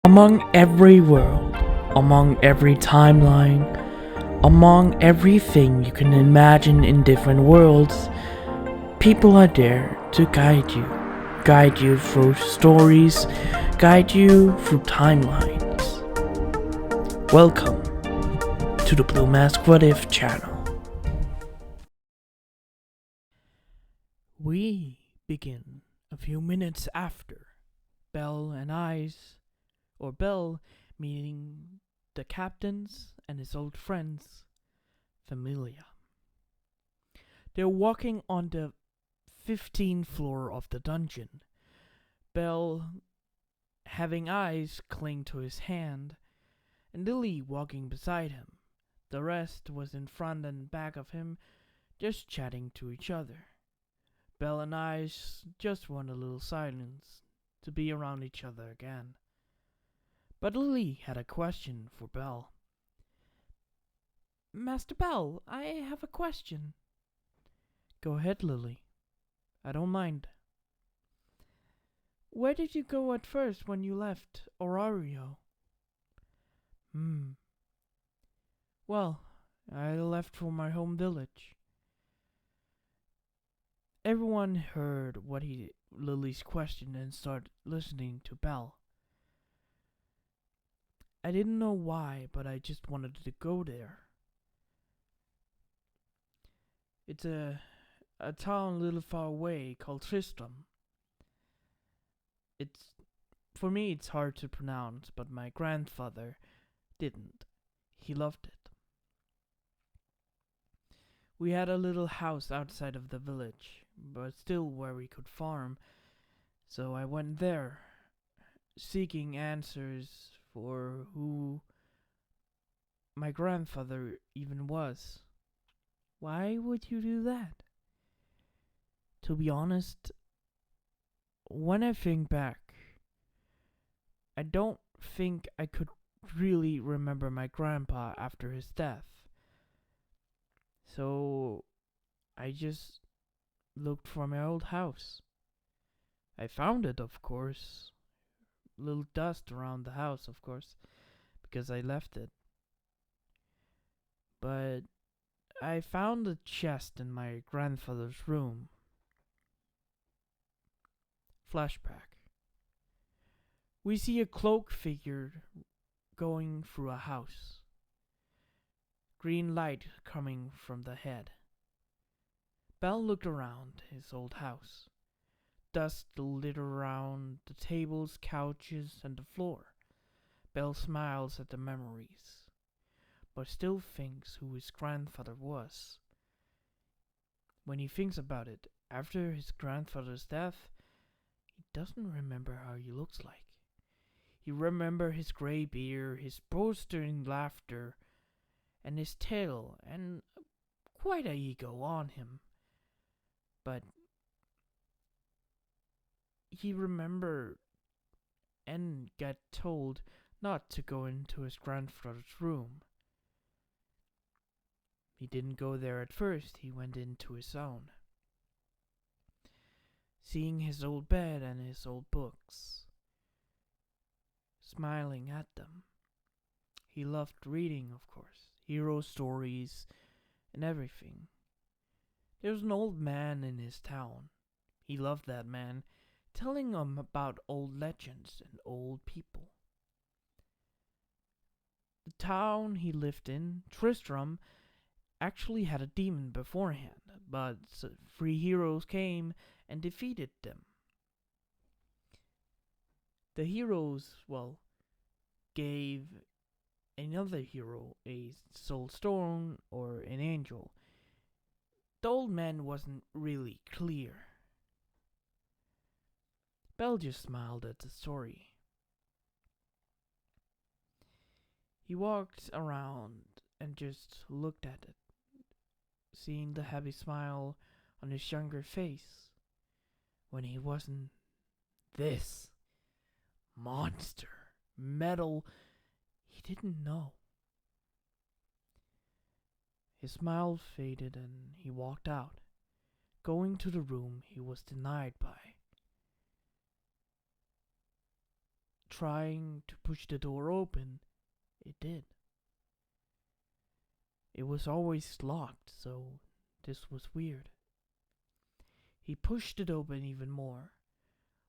Among every world, among every timeline, among everything you can imagine in different worlds, people are there to guide you. Guide you through stories, guide you through timelines. Welcome to the Blue Mask What If channel. We begin a few minutes after Bell and Bell meeting the captains and his old friends, Familia. They're walking on the 15th floor of the dungeon. Bell having eyes cling to his hand, and Lily walking beside him. The rest was in front and back of him, just chatting to each other. Bell and Eyes just want a little silence to be around each other again. But Lily had a question for Bell. Master Bell, I have a question. Go ahead, Lily. I don't mind. Where did you go at first when you left Orario? Well, I left for my home village. Everyone heard Lily's question and started listening to Bell. I didn't know why, but I just wanted to go there. It's a town a little far away called Tristram. For me it's hard to pronounce, but my grandfather didn't. He loved it. We had a little house outside of the village, but still where we could farm, so I went there, seeking answers for who my grandfather even was. Why would you do that? To be honest, when I think back, I don't think I could really remember my grandpa after his death. So I just looked for my old house. I found it, of course. Little dust around the house, of course, because I left it. But I found a chest in my grandfather's room. Flashback. We see a cloaked figure going through a house. Green light coming from the head. Bell looked around his old house. Dust littered around the tables, couches, and the floor. Bell smiles at the memories, but still thinks who his grandfather was. When he thinks about it, after his grandfather's death, he doesn't remember how he looks like. He remembers his gray beard, his boastering laughter, and his tail, and quite a ego on him. But he remembered and got told not to go into his grandfather's room. He didn't go there at first, he went into his own. Seeing his old bed and his old books, smiling at them. He loved reading, of course, hero stories and everything. There was an old man in his town. He loved that man, telling him about old legends and old people. The town he lived in, Tristram, actually had a demon beforehand, but 3 heroes came and defeated them. The heroes, gave another hero a soul stone or an angel. The old man wasn't really clear. Bell just smiled at the story. He walked around and just looked at it, seeing the happy smile on his younger face when he wasn't this monster, metal. He didn't know. His smile faded and he walked out, going to the room he was denied by. trying to push the door open, it did. It was always locked, so this was weird. He pushed it open even more,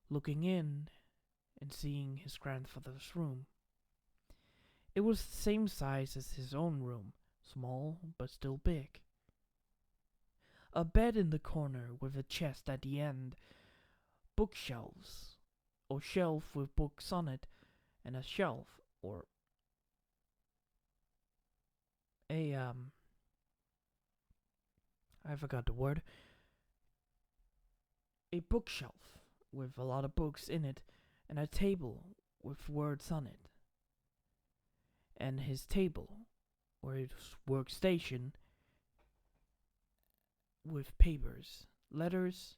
looking in and seeing his grandfather's room. It was the same size as his own room, small but still big. A bed in the corner with a chest at the end, bookshelves, or shelf with books on it, and a shelf, or a, I forgot the word, a bookshelf with a lot of books in it, and a table with words on it. And his table, or his workstation, with papers, letters,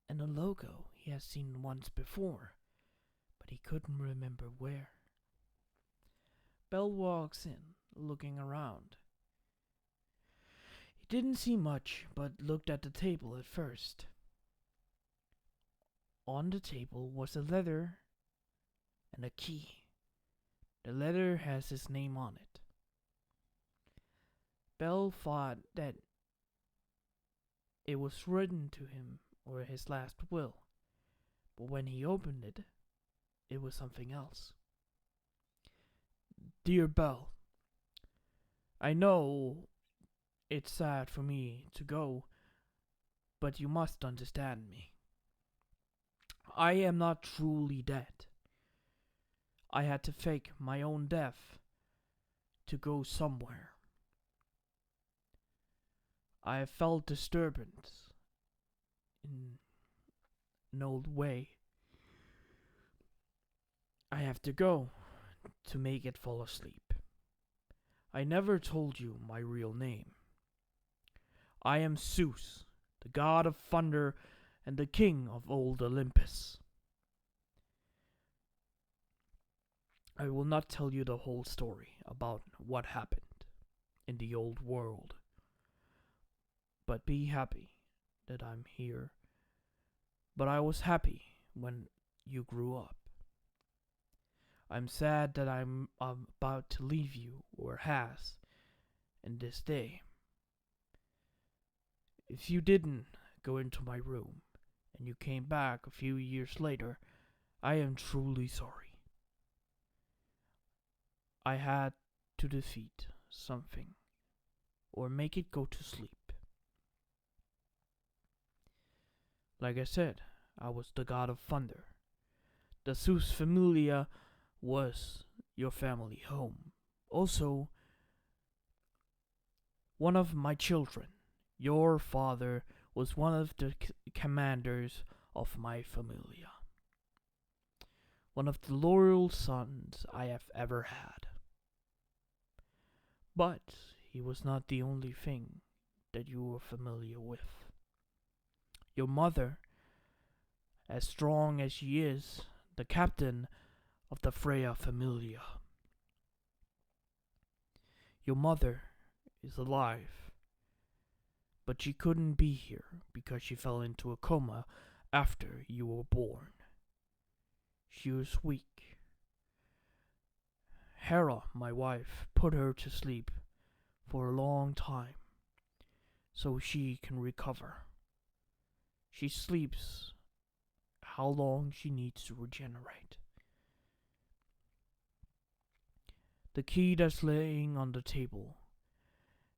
and a logo he had seen once before, but he couldn't remember where. Bell walks in, looking around. He didn't see much, but looked at the table at first. On the table was a letter and a key. The letter has his name on it. Bell thought that it was written to him or his last will, but when he opened it, it was something else. Dear Bell, I know it's sad for me to go, but you must understand me. I am not truly dead. I had to fake my own death to go somewhere. I have felt disturbance in an old way. I have to go to make it fall asleep. I never told you my real name. I am Zeus, the god of thunder and the king of old Olympus. I will not tell you the whole story about what happened in the old world, but be happy that I'm here. But I was happy when you grew up. I'm sad that I'm about to leave you, or has, in this day. If you didn't go into my room, and you came back a few years later, I am truly sorry. I had to defeat something, or make it go to sleep. Like I said, I was the god of thunder. The Zeus Familia was your family home. Also, one of my children, your father, was one of the commanders of my familia. One of the loyal sons I have ever had. But he was not the only thing that you were familiar with. Your mother, as strong as she is, the captain of the Freya Familia. Your mother is alive, but she couldn't be here because she fell into a coma after you were born. She was weak. Hera, my wife, put her to sleep for a long time so she can recover. She sleeps how long she needs to regenerate. The key that's laying on the table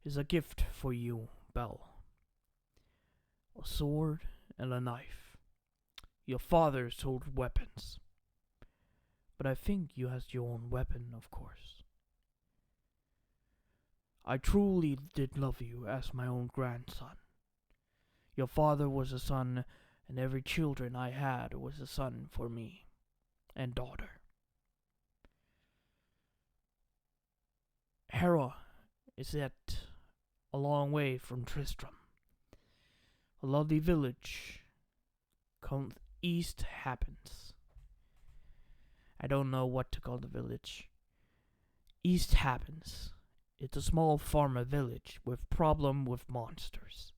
is a gift for you, Belle. A sword and a knife. Your father sold weapons. But I think you has your own weapon, of course. I truly did love you as my own grandson. Your father was a son, and every children I had was a son for me, and daughter. Hera is yet a long way from Tristram. A lovely village called East Happens. I don't know what to call the village. East Happens. It's a small farmer village with problem with monsters.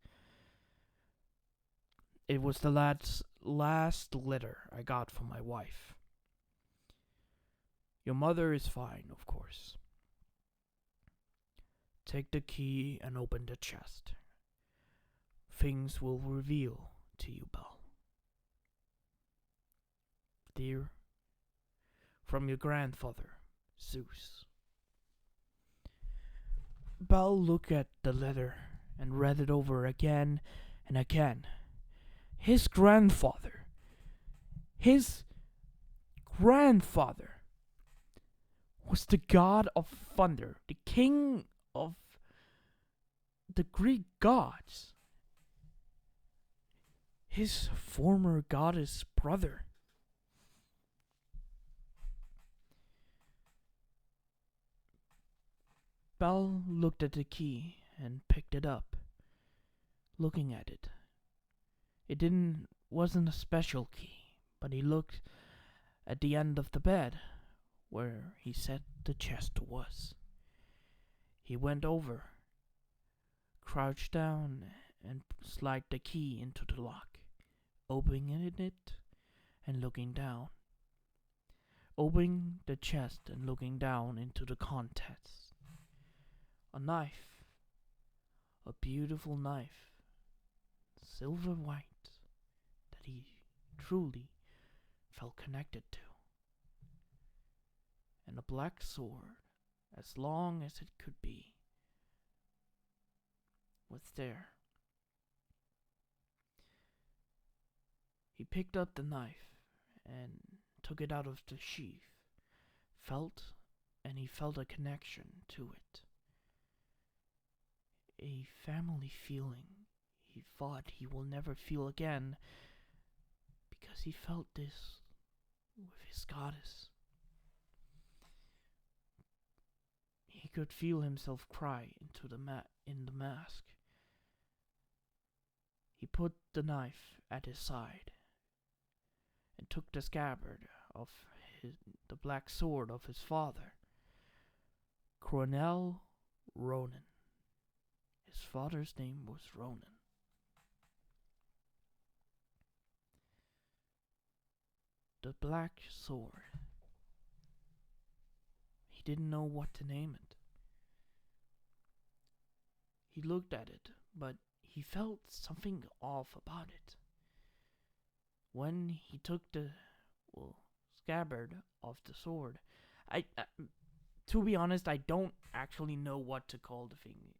It was the lad's last letter I got from my wife. Your mother is fine, of course. Take the key and open the chest. Things will reveal to you, Belle. Dear, from your grandfather, Zeus. Belle looked at the letter and read it over again and again. His grandfather. His grandfather was the god of thunder, the king of the Greek gods. His former goddess brother. Belle looked at the key and picked it up. Looking at it, wasn't a special key, but he looked at the end of the bed where he said the chest was. He went over, crouched down, and slid the key into the lock, opening it and looking down. Opening the chest and looking down into the contents. A knife. A beautiful knife. Silver white. That he truly felt connected to. And a black sword, as long as it could be, was there. He picked up the knife and took it out of the sheath. He felt a connection to it. A family feeling he thought he will never feel again, because he felt this with his goddess. He could feel himself cry in the mask. He put the knife at his side and took the scabbard of the black sword of his father, Colonel Ronan. His father's name was Ronan. The black sword. He didn't know what to name it. He looked at it, but he felt something off about it. When he took the scabbard of the sword, to be honest, I don't actually know what to call the thing.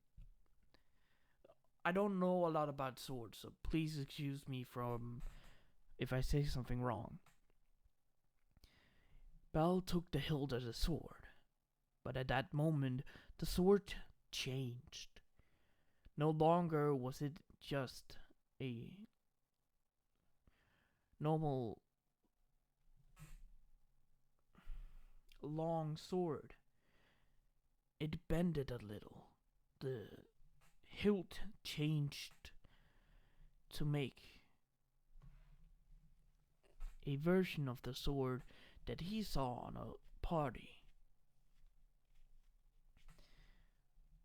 I don't know a lot about swords, so please excuse me from if I say something wrong. Belle took the hilt of the sword, but at that moment the sword changed. No longer was it just a normal long sword. It bended a little. The hilt changed to make a version of the sword that he saw on a party.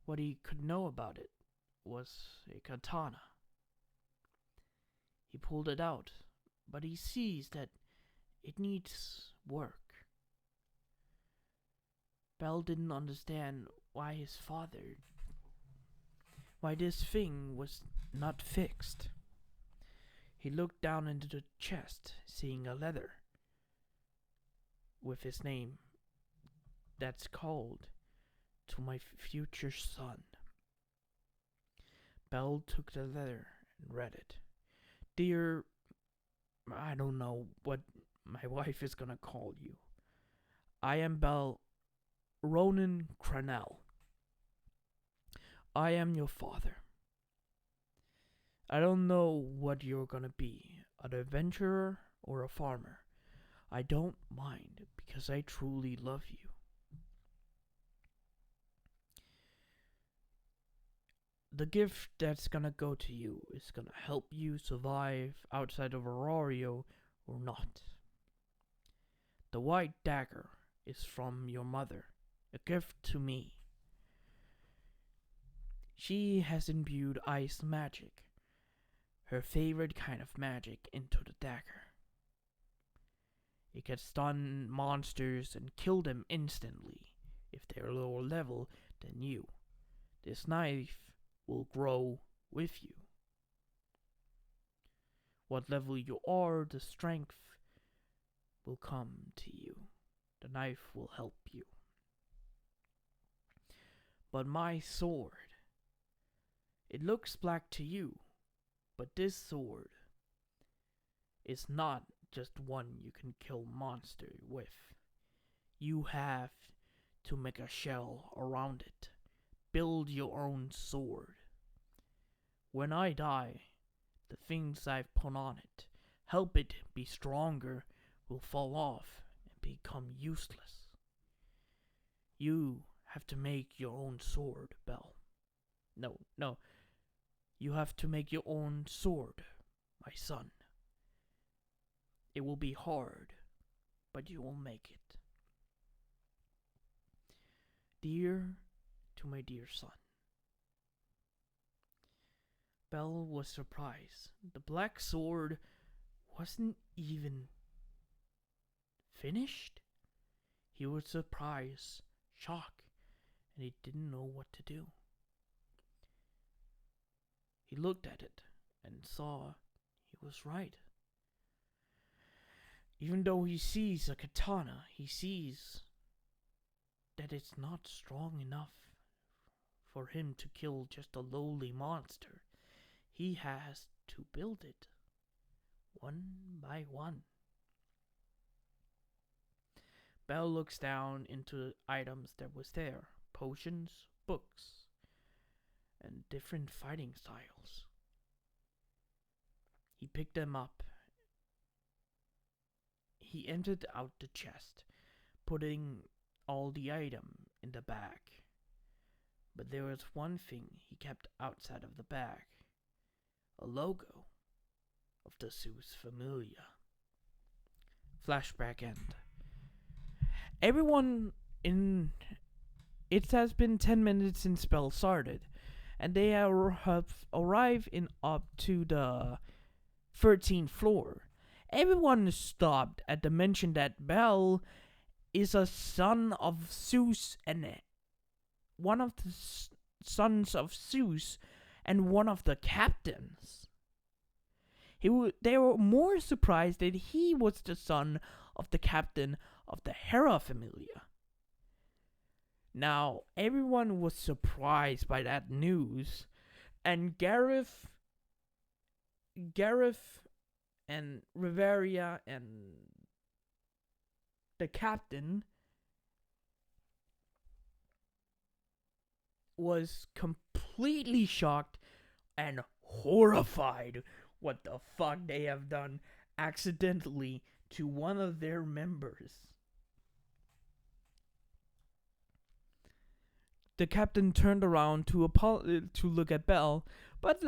What he could know about it was a katana. He pulled it out, but he sees that it needs work. Belle didn't understand why this thing was not fixed. He looked down into the chest, seeing a letter with his name that's called to my future son. Belle took the letter and read it. Dear, I don't know what my wife is gonna call you. I am Belle Ronan Cranell. I am your father. I don't know what you're gonna be, an adventurer or a farmer. I don't mind, because I truly love you. The gift that's gonna go to you is gonna help you survive outside of Aurora or not. The white dagger is from your mother, a gift to me. She has imbued ice magic, her favorite kind of magic, into the dagger. It can stun monsters and kill them instantly if they're lower level than you. This knife will grow with you. What level you are, the strength will come to you. The knife will help you. But my sword, it looks black to you, but this sword is not just one you can kill monster with. You have to make a shell around it. Build your own sword. When I die, the things I've put on it, help it be stronger, will fall off and become useless. You have to make your own sword, Belle. No. You have to make your own sword, my son. It will be hard, but you will make it. Dear to my dear son. Belle was surprised. The black sword wasn't even finished. He was surprised, shocked, and he didn't know what to do. He looked at it and saw he was right. Even though he sees a katana, he sees that it's not strong enough for him to kill just a lowly monster. He has to build it one by one. Belle looks down into the items that was there. Potions, books, and different fighting styles. He picked them up. He emptied out the chest, putting all the item in the bag. But there was one thing he kept outside of the bag. A logo of the Zeus Familia. Flashback end. Everyone in... It has been 10 minutes since spell started, and they have arrived up to the 13th floor. Everyone stopped at the mention that Belle is a son of Zeus and one of the sons of Zeus and one of the captains. They were more surprised that he was the son of the captain of the Hera Familia. Now, everyone was surprised by that news, and Gareth and Riveria and the captain was completely shocked and horrified what the fuck they have done accidentally to one of their members. The captain turned around to look at Belle, but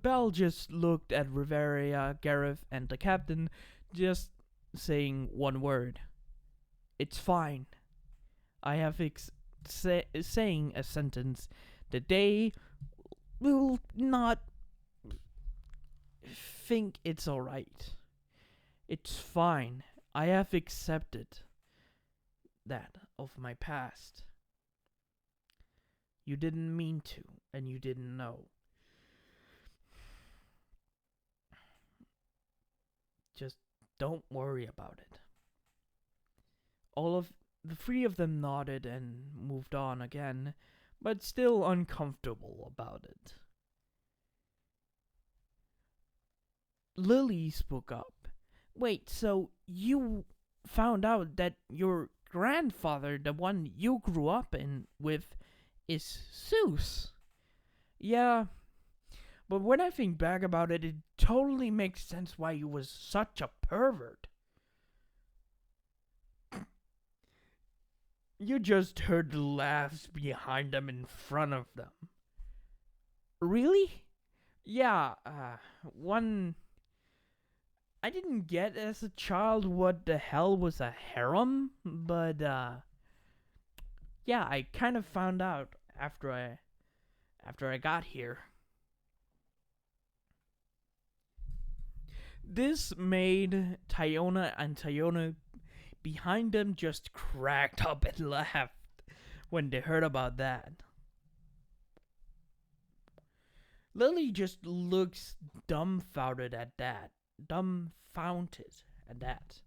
Belle just looked at Riveria, Gareth, and the captain, just saying one word. It's fine. I have saying a sentence that they will not think it's alright. It's fine. I have accepted that of my past. You didn't mean to, and you didn't know. Just don't worry about it. All of the three of them nodded and moved on again, but still uncomfortable about it. Lily spoke up. Wait, so you found out that your grandfather, the one you grew up with, is Zeus? Yeah, but when I think back about it, it totally makes sense why he was such a pervert. You just heard the laughs behind them in front of them. Really? Yeah, I didn't get as a child what the hell was a harem, but yeah, I kind of found out after I got here. This made Tyona behind them just cracked up and laughed when they heard about that. Lily just looks dumbfounded at that. Dumbfounded at that.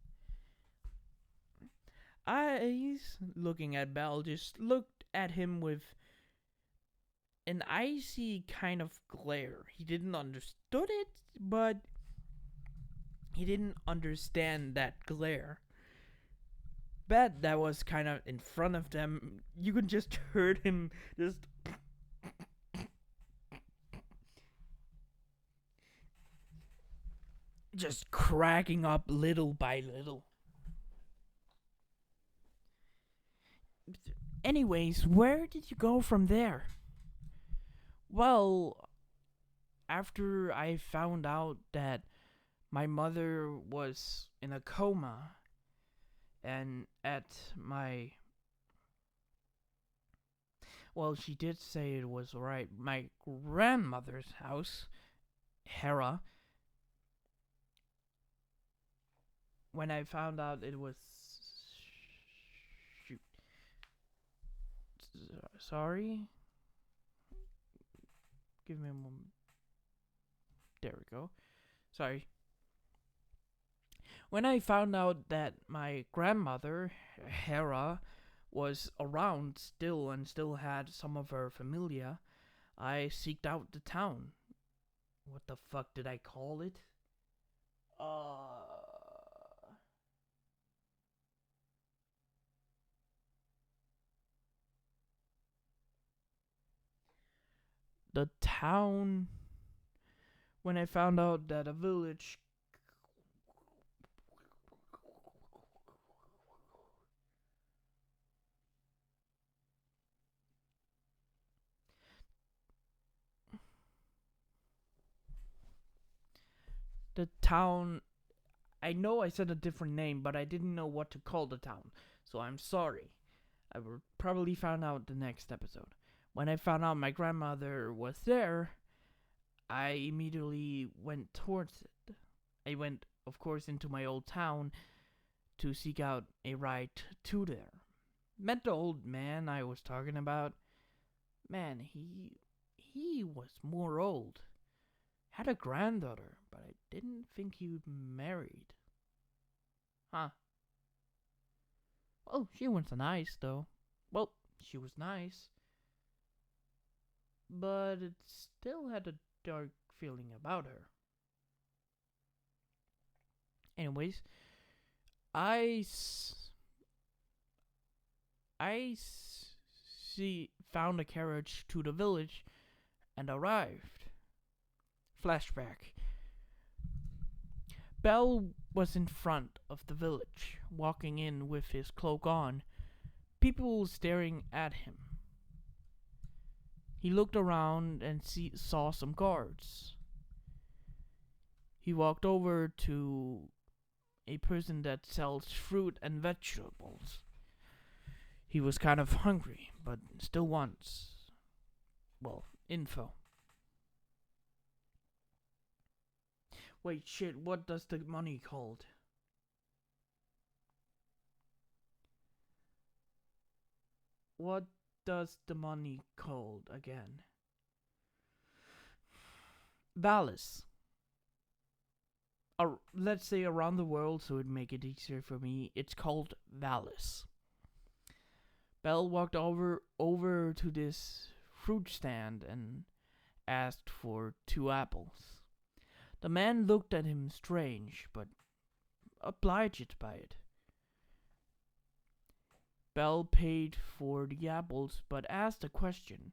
Eyes looking at Belle just looked at him with an icy kind of glare. He didn't understood it, but he didn't understand that glare. Bet that was kind of in front of them. You could just heard him just cracking up little by little. Anyways, where did you go from there? Well, after I found out that my mother was in a coma and at my she did say it was right, my grandmother's house, Hera, when I found out it was shoot. Sorry. Give me a moment. There we go. Sorry. When I found out that my grandmother, Hera, was around still and still had some of her familia, I seeked out the town. What the fuck did I call it? The town. When I found out that a village. The town. I know I said a different name, but I didn't know what to call the town, so I'm sorry. I will probably find out the next episode. When I found out my grandmother was there, I immediately went towards it. I went, of course, into my old town to seek out a ride to there. Met the old man I was talking about. Man, he was more old. Had a granddaughter, but I didn't think he was married. Huh. Well, she was nice, though. Well, she was nice. But it still had a dark feeling about her. Anyways, found a carriage to the village and arrived. Flashback. Belle was in front of the village, walking in with his cloak on, people staring at him. He looked around and saw some guards. He walked over to a person that sells fruit and vegetables. He was kind of hungry, but still wants, info. Wait, shit, what does the money called? What does the money called again? Valis. Let's say around the world, so it'd make it easier for me. It's called Valis. Belle walked over to this fruit stand and asked for 2 apples. The man looked at him strange, but obliged by it. Belle paid for the apples, but asked a question.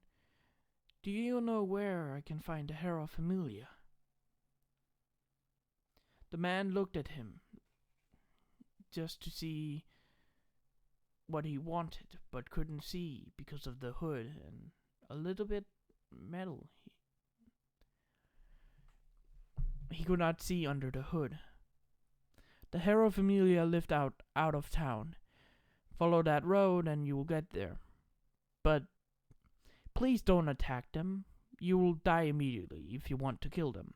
Do you know where I can find the Hera Familia? The man looked at him, just to see what he wanted, but couldn't see because of the hood and a little bit metal. He could not see under the hood. The Hera Familia lived out of town. Follow that road and you will get there. But please don't attack them. You will die immediately if you want to kill them.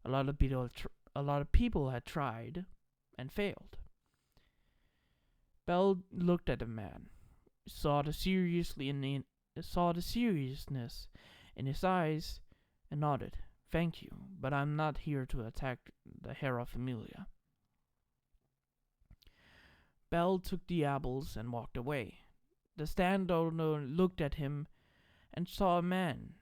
A lot of people had tried and failed. Belle looked at the man, saw the saw the seriousness in his eyes, and nodded. "Thank you, but I'm not here to attack the Hera Familia." Belle took the apples and walked away. The stand owner looked at him and saw a man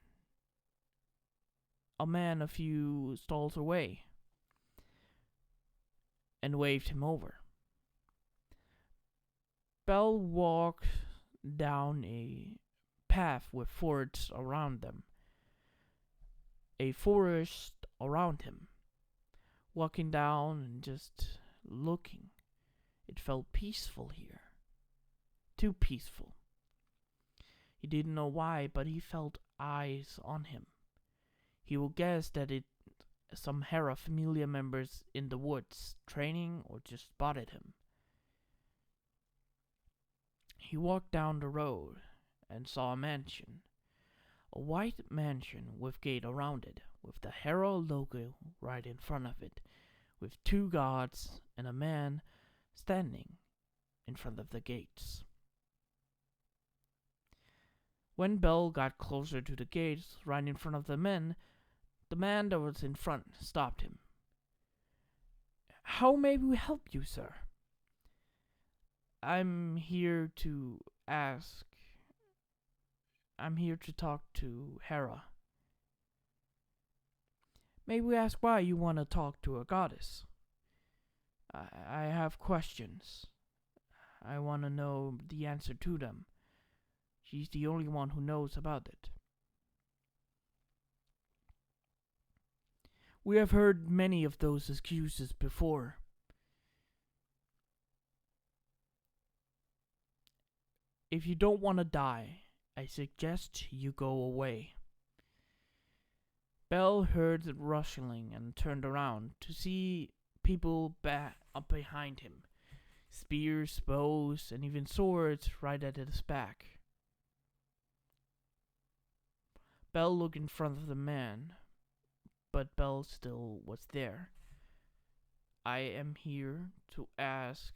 a few stalls away, and waved him over. Belle walked down a path with forests around them, a forest around him. Walking down and just looking, it felt peaceful here. Too peaceful. He didn't know why, but he felt eyes on him. He would guess that it some Hera Familia members in the woods, training or just spotted him. He walked down the road and saw a mansion. A white mansion with gate around it, with the Hera logo right in front of it, with two gods and a man standing in front of the gates. When Belle got closer to the gates, right in front of the man that was in front stopped him. "How may we help you, sir?" I'm here to talk to Hera." "May we ask why you want to talk to a goddess?" I have questions. I want to know the answer to them. She's the only one who knows about it." "We have heard many of those excuses before." "If you don't want to die, I suggest you go away." Belle heard the rustling and turned around to see people up behind him. Spears, bows, and even swords right at his back. Belle looked in front of the man, but Belle still was there. "I am here to ask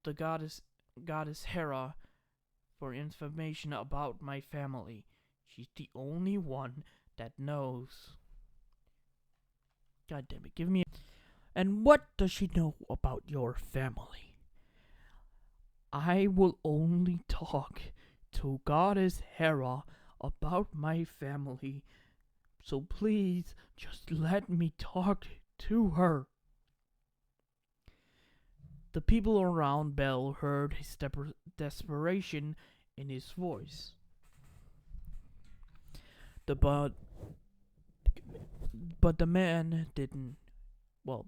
the goddess Hera for information about my family. She's the only one that knows." God damn it, give me. "And what does she know about your family?" "I will only talk to Goddess Hera about my family, so please just let me talk to her." The people around Belle heard his desperation in his voice. But the man didn't,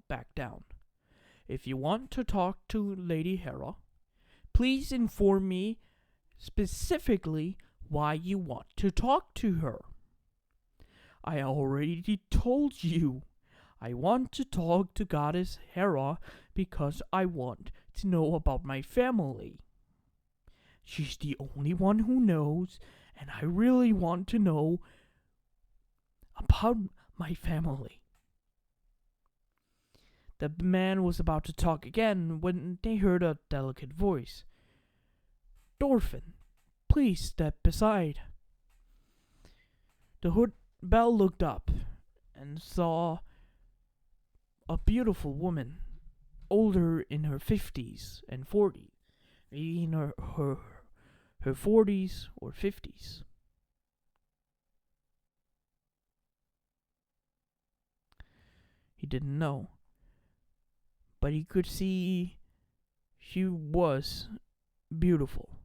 back down. "If you want to talk to Lady Hera, please inform me specifically why you want to talk to her." "I already told you. I want to talk to Goddess Hera because I want to know about my family. She's the only one who knows, and I really want to know about my family." The man was about to talk again when they heard a delicate voice. "Dorfin, please step aside." Belle looked up and saw a beautiful woman, older in her 50s and 40s, maybe in her 40s or 50s. He didn't know, but he could see she was beautiful.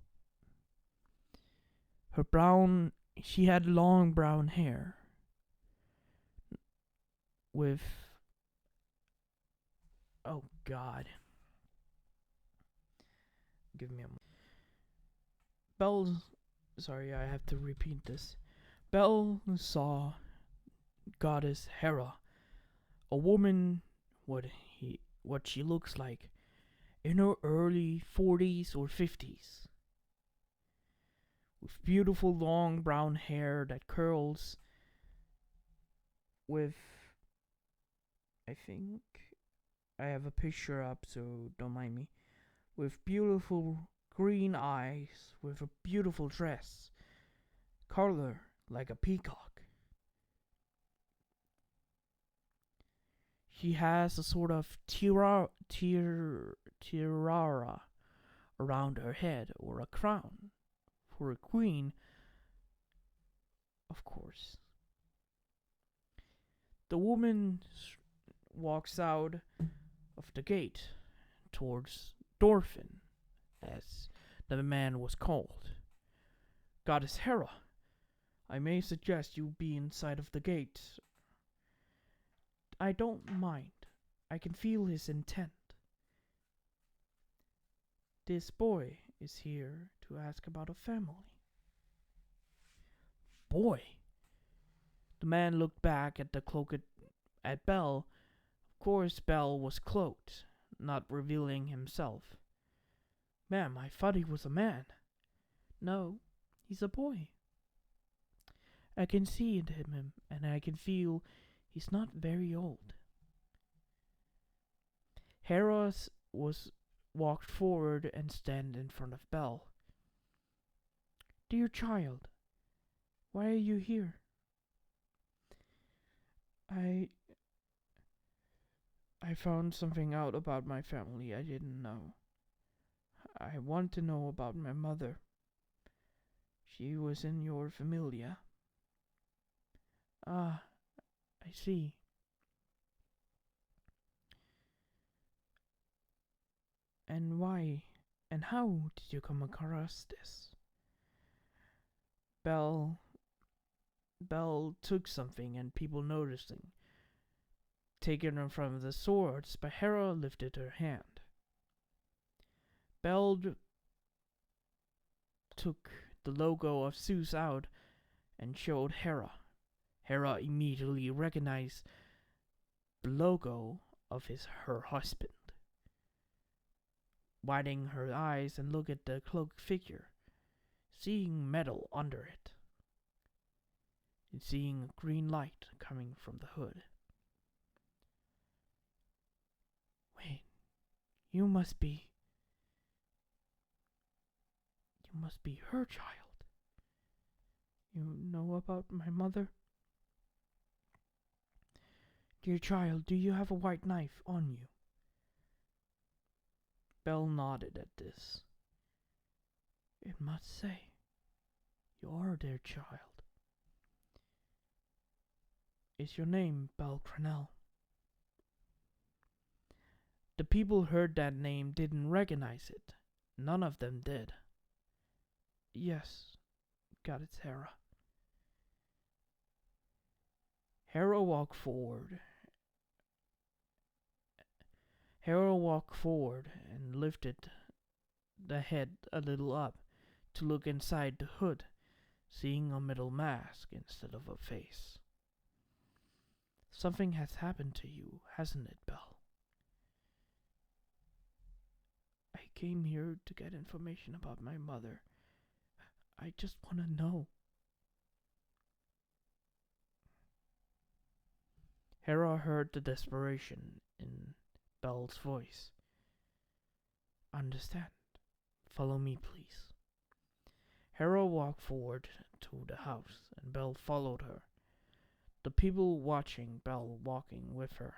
She had long brown hair with, oh God, give me a moment. Sorry, I have to repeat this. Belle saw Goddess Hera, a woman, what she looks like, in her early 40s or 50s, with beautiful long brown hair that curls with, I think, I have a picture up, so don't mind me. With beautiful green eyes, with a beautiful dress, color like a peacock. She has a sort of tiara around her head, or a crown. For a queen, of course. The woman walks out of the gate towards Dorfin, as the man was called. Goddess Hera, I may suggest you be inside of the gate. I don't mind. I can feel his intent. This boy is here to ask about a family. Boy! The man looked back at the cloak at Belle. Of course, Belle was cloaked, not revealing himself. Ma'am, I thought he was a man. No, he's a boy. I can see it in him, and I can feel he's not very old. Hera walked forward and stand in front of Belle. Dear child, why are you here? I found something out about my family I didn't know. I want to know about my mother. She was in your familia. Ah, I see. And why and how did you come across this? Belle took something and people noticing. Taken her from the swords, but Hera lifted her hand. Belle took the logo of Zeus out and showed Hera. Hera immediately recognized the logo of her husband. Widening her eyes and looked at the cloaked figure, seeing metal under it, and seeing a green light coming from the hood. Wait, you must be her child. You know about my mother? Dear child, do you have a white knife on you? Belle nodded at this. It must say, you are their child. Is your name Belle Cranell? The people heard that name didn't recognize it. None of them did. Yes, Goddess Hera. Hera walked forward. Hera walked forward and lifted the head a little up to look inside the hood, seeing a metal mask instead of a face. Something has happened to you, hasn't it, Belle? I came here to get information about my mother. I just want to know. Hera heard the desperation in Belle's voice. Understand. Follow me, please. Hera walked forward to the house, and Belle followed her, the people watching Belle walking with her.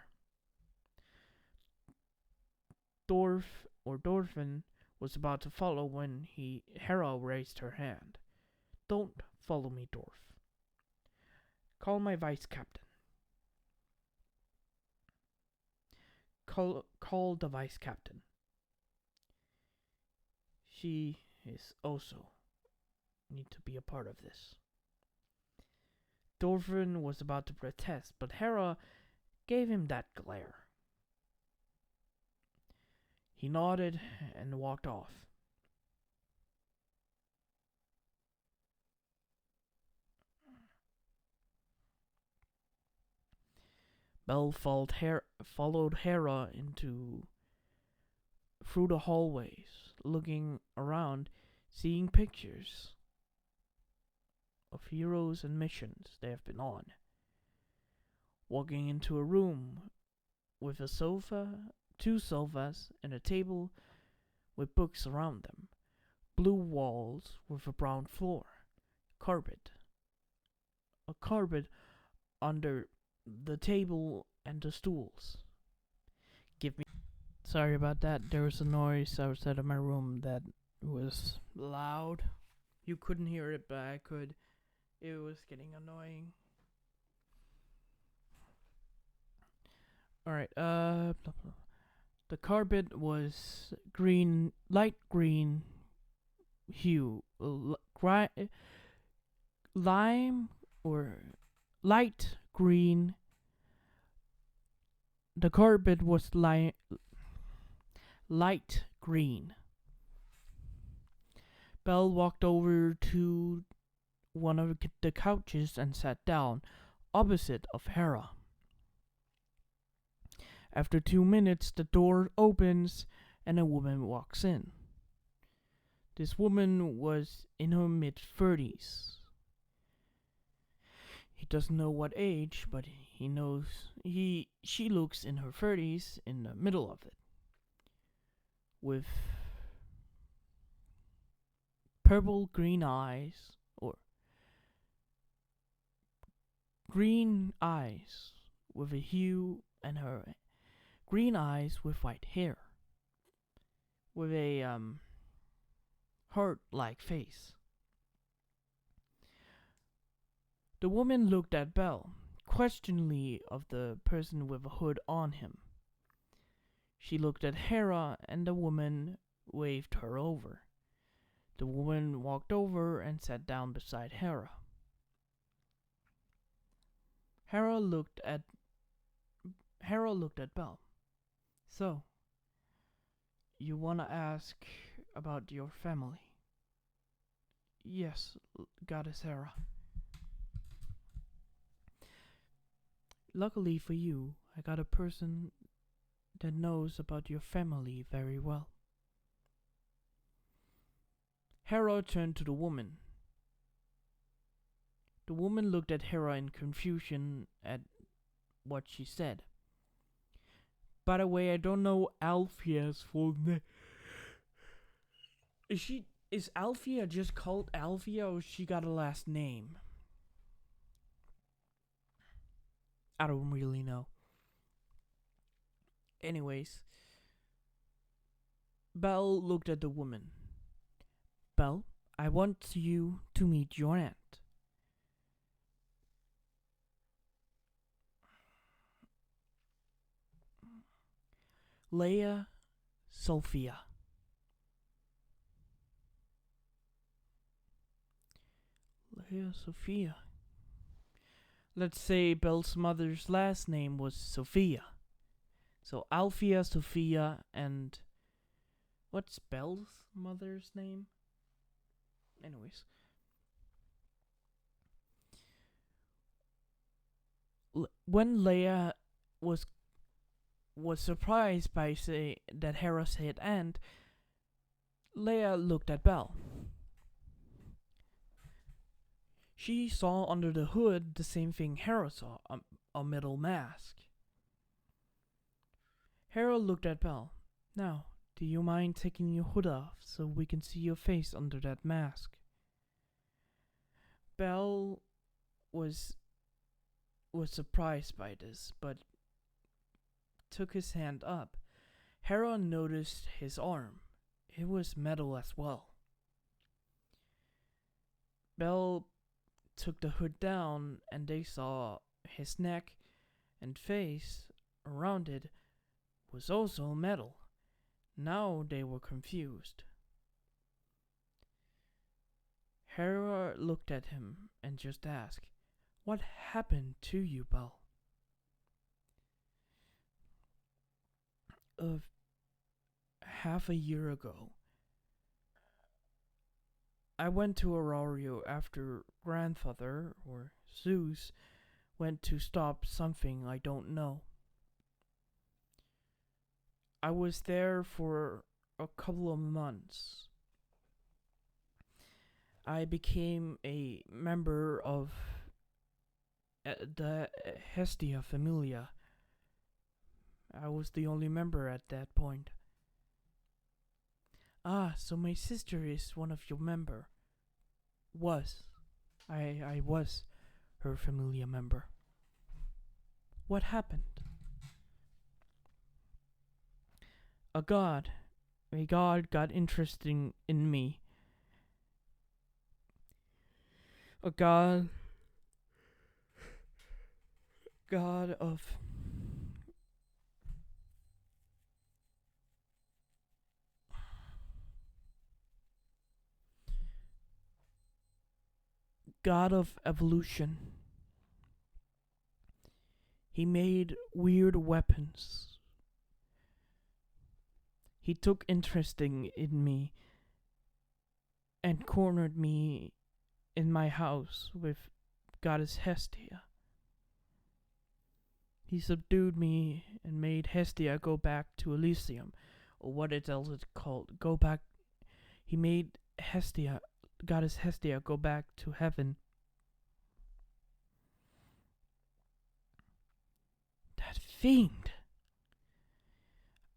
Dorfin was about to follow when Hera raised her hand. Don't follow me, Dorf. Call my vice captain. Call the vice captain. She is also need to be a part of this. Dorfin was about to protest, but Hera gave him that glare. He nodded and walked off. Belle followed Hera through the hallways, looking around, seeing pictures of heroes and missions they have been on. Walking into a room with a sofa, two sofas, and a table with books around them. Blue walls with a brown floor. Carpet. A carpet under the table and the stools. Give me. Sorry about that. There was a noise outside of my room that was loud. You couldn't hear it, but I could. It was getting annoying. Alright, blah, blah. The carpet was green, light green hue. Lime or light green. The carpet was light green. Belle walked over to one of the couches and sat down opposite of Hera. After 2 minutes, the door opens and a woman walks in. This woman was in her mid-30s. He doesn't know what age, but he knows she looks in her 30s, in the middle of it, with purple green eyes, or green eyes with a hue, and her green eyes with white hair, with a heart-like face. The woman looked at Belle, questioningly of the person with a hood on him. She looked at Hera, and the woman waved her over. The woman walked over and sat down beside Hera. Hera looked at Belle. So, you wanna ask about your family? Yes, Goddess Hera. Luckily for you, I got a person that knows about your family very well. Hera turned to the woman. The woman looked at Hera in confusion at what she said. By the way, I don't know Althea's full name. Is Althea just called Althea, or she got a last name? I don't really know. Anyways, Belle looked at the woman. Belle, I want you to meet your aunt. Leia Sophia. Leia Sophia. Let's say Belle's mother's last name was Sophia. So Althea, Sophia, and what's Belle's mother's name? Anyways. When Leia was surprised by that Hera said aunt, Leia looked at Belle. She saw under the hood the same thing Hera saw, a metal mask. Hera looked at Belle. Now, do you mind taking your hood off so we can see your face under that mask? Belle was surprised by this, but took his hand up. Hera noticed his arm. It was metal as well. Belle took the hood down, and they saw his neck and face around it was also metal. Now they were confused. Hera looked at him and just asked, "What happened to you, Belle?" Half a year ago, I went to Aurario after grandfather, or Zeus, went to stop something I don't know. I was there for a couple of months. I became a member of the Hestia Familia, I was the only member at that point. Ah, so my sister is one of your member. Was. I was her familiar member. What happened? A god. A god got interested in me. A god. God of. God of evolution. He made weird weapons. He took interesting in me and cornered me in my house with goddess Hestia. He subdued me and made Hestia go back to Elysium, or what it else is called. Go back. He made Hestia, goddess Hestia, go back to heaven. That fiend!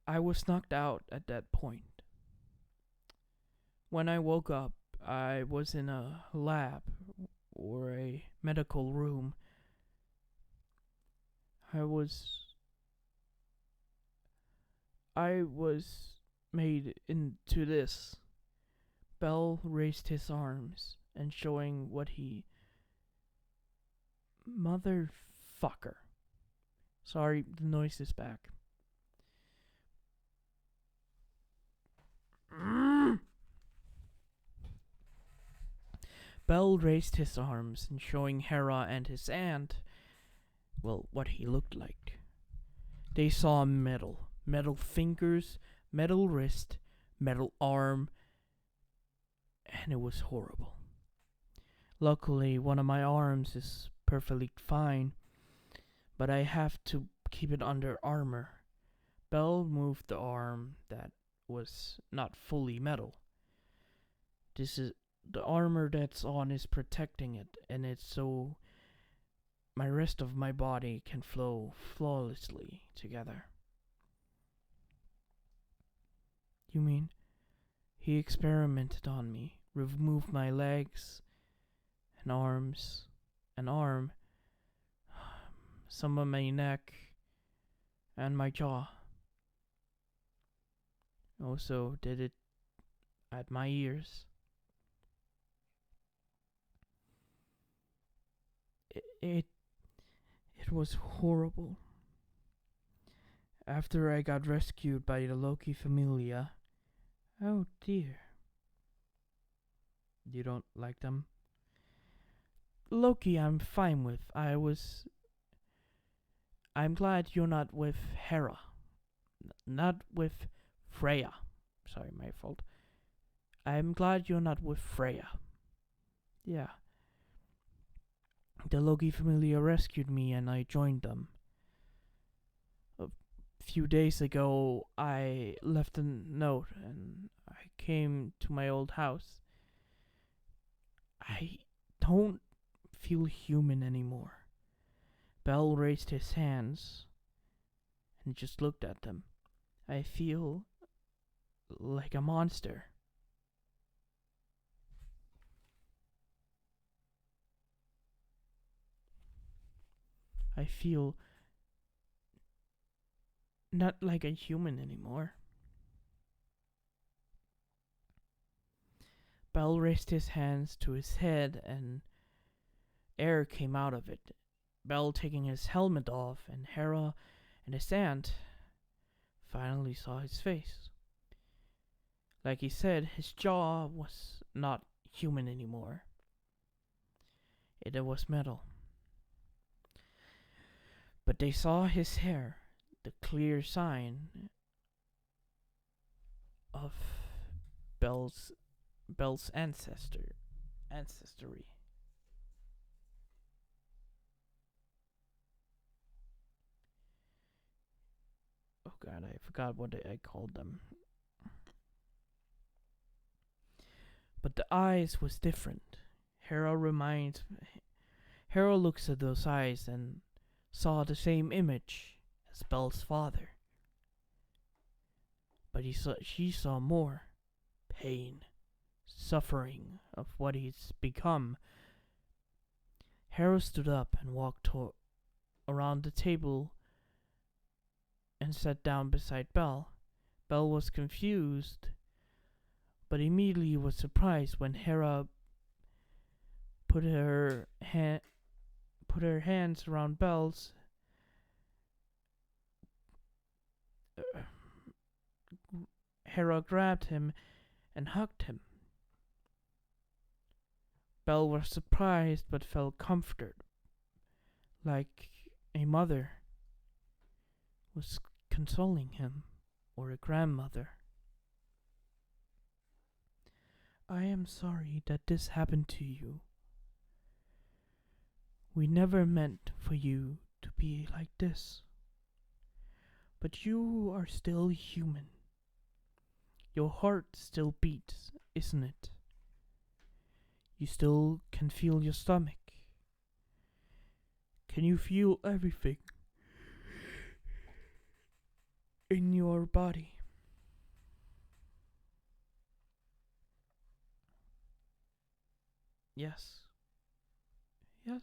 I was knocked out at that point. When I woke up, I was in a lab or a medical room. I was made into this. Bell raised his arms and showing what he. Motherfucker. Sorry, the noise is back. Bell raised his arms and showing Hera and his aunt, well, what he looked like. They saw metal. Metal fingers, metal wrist, metal arm, and it was horrible. Luckily, one of my arms is perfectly fine, but I have to keep it under armor. Bell moved the arm that was not fully metal. This is the armor that's on is protecting it, and it's so my rest of my body can flow flawlessly together. You mean he experimented on me, removed my legs and arms, an arm, some of my neck, and my jaw. Also did it at my ears. It was horrible. After I got rescued by the Loki Familia. Oh dear. You don't like them? Loki I'm fine with. I'm glad you're not with Hera. Not with Freya. Sorry, my fault. I'm glad you're not with Freya. Yeah. The Loki Familia rescued me and I joined them. A few days ago, I left a note and I came to my old house. I don't feel human anymore. Bell raised his hands and just looked at them. I feel like a monster. I feel not like a human anymore. Bell raised his hands to his head and air came out of it. Bell taking his helmet off, and Hera and his aunt finally saw his face. Like he said, his jaw was not human anymore. It was metal. But they saw his hair, the clear sign of Bell's ancestry. Oh god, I forgot what I called them. But the eyes was different. Hera looks at those eyes and saw the same image as Bell's father. But she saw more pain, suffering of what he's become. Hera stood up and walked around the table and sat down beside Belle. Belle was confused, but immediately was surprised when Hera put her hands around Belle's. Hera grabbed him and hugged him. Belle was surprised but felt comforted, like a mother was consoling him, or a grandmother. I am sorry that this happened to you. We never meant for you to be like this. But you are still human. Your heart still beats, isn't it? You still can feel your stomach. Can you feel everything in your body? Yes. Yes.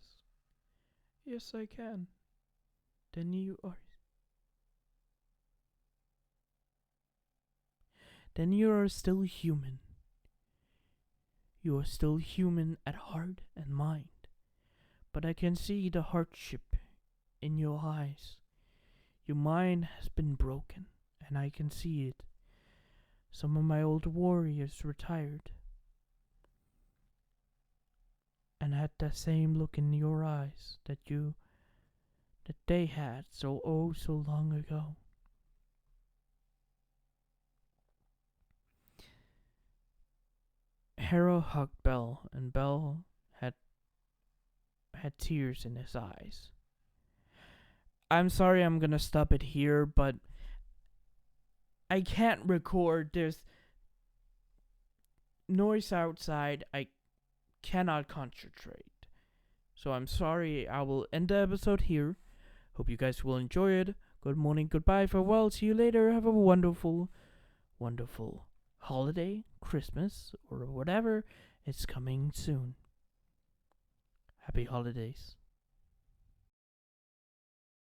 Yes, I can. Then you are. Then you are still human. You are still human at heart and mind. But I can see the hardship in your eyes. Your mind has been broken, and I can see it. Some of my old warriors retired and had that same look in your eyes that they had so long ago. Hera hugged Belle, and Belle had tears in his eyes. I'm sorry, I'm gonna stop it here, but I can't record. There's noise outside. I cannot concentrate. So I'm sorry. I will end the episode here. Hope you guys will enjoy it. Good morning, goodbye, farewell, see you later. Have a wonderful, wonderful holiday, Christmas, or whatever is coming soon. Happy holidays.